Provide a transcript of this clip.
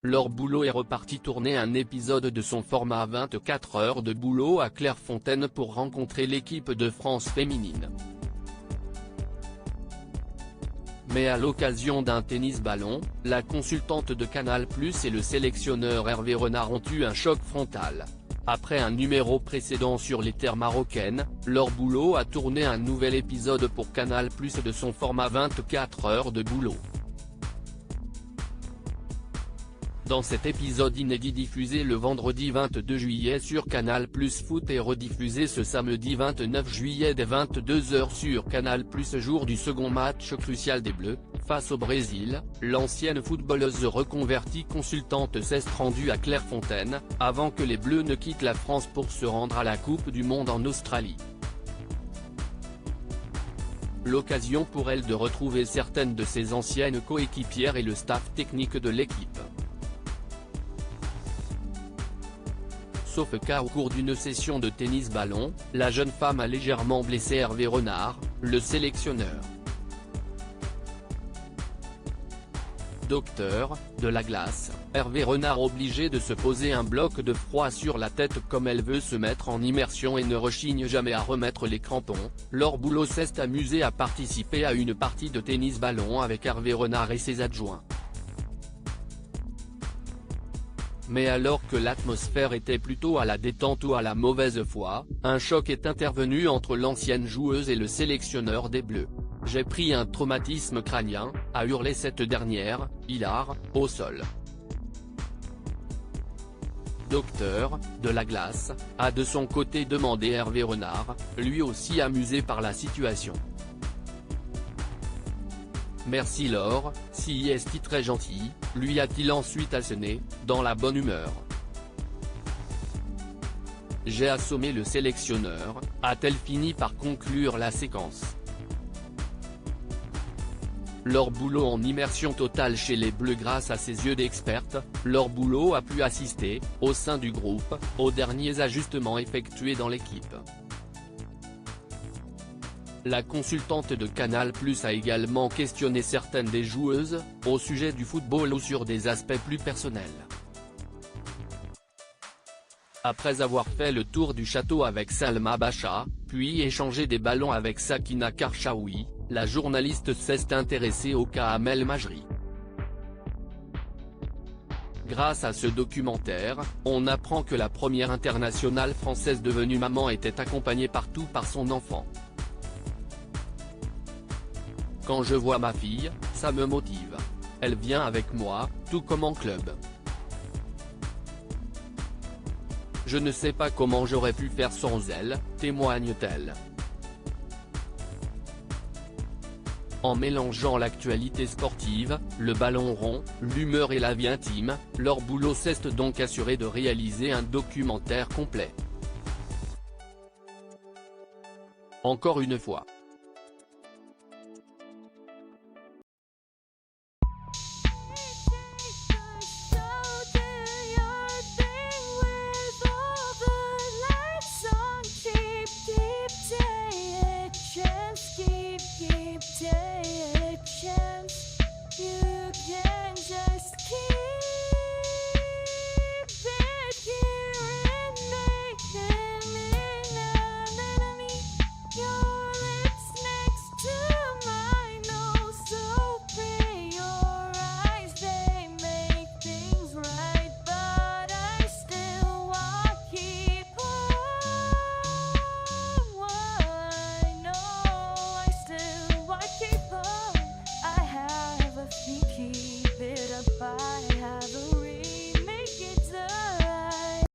Laure Boulot est repartie tourner un épisode de son format 24 heures de boulot à Clairefontaine pour rencontrer l'équipe de France féminine. Mais à l'occasion d'un tennis-ballon, la consultante de Canal+ et le sélectionneur Hervé Renard ont eu un choc frontal. Après un numéro précédent sur les terres marocaines, Laure Boulot a tourné un nouvel épisode pour Canal+ de son format 24 heures de boulot. Dans cet épisode inédit diffusé le vendredi 22 juillet sur Canal+ Foot et rediffusé ce samedi 29 juillet dès 22 h sur Canal+, jour du second match crucial des Bleus, face au Brésil, l'ancienne footballeuse reconvertie consultante s'est rendue à Clairefontaine, avant que les Bleus ne quittent la France pour se rendre à la Coupe du Monde en Australie. L'occasion pour elle de retrouver certaines de ses anciennes coéquipières et le staff technique de l'équipe. Sauf qu'au cours d'une session de tennis-ballon, la jeune femme a légèrement blessé Hervé Renard, le sélectionneur. Docteur, de la glace, Hervé Renard obligé de se poser un bloc de froid sur la tête comme elle veut se mettre en immersion et ne rechigne jamais à remettre les crampons. Laure Boulot s'est amusée à participer à une partie de tennis-ballon avec Hervé Renard et ses adjoints. Mais alors que l'atmosphère était plutôt à la détente ou à la mauvaise foi, un choc est intervenu entre l'ancienne joueuse et le sélectionneur des Bleus. « J'ai pris un traumatisme crânien », a hurlé cette dernière, hilar, au sol. Docteur, de la glace, a de son côté demandé Hervé Renard, lui aussi amusé par la situation. « Merci Laure, si est-il très gentil », lui a-t-il ensuite asséné, dans la bonne humeur. « J'ai assommé le sélectionneur », a-t-elle fini par conclure la séquence. Laure Boulot en immersion totale chez les Bleus grâce à ses yeux d'experte, Laure Boulot a pu assister, au sein du groupe, aux derniers ajustements effectués dans l'équipe. La consultante de Canal+ a également questionné certaines des joueuses, au sujet du football ou sur des aspects plus personnels. Après avoir fait le tour du château avec Salma Bacha, puis échangé des ballons avec Sakina Karchaoui, la journaliste s'est intéressée au cas Amel Majri. Grâce à ce documentaire, on apprend que la première internationale française devenue maman était accompagnée partout par son enfant. Quand je vois ma fille, ça me motive. Elle vient avec moi, tout comme en club. Je ne sais pas comment j'aurais pu faire sans elle, témoigne-t-elle. En mélangeant l'actualité sportive, le ballon rond, l'humeur et la vie intime, Laure Boulot s'est donc assurée de réaliser un documentaire complet. Encore une fois.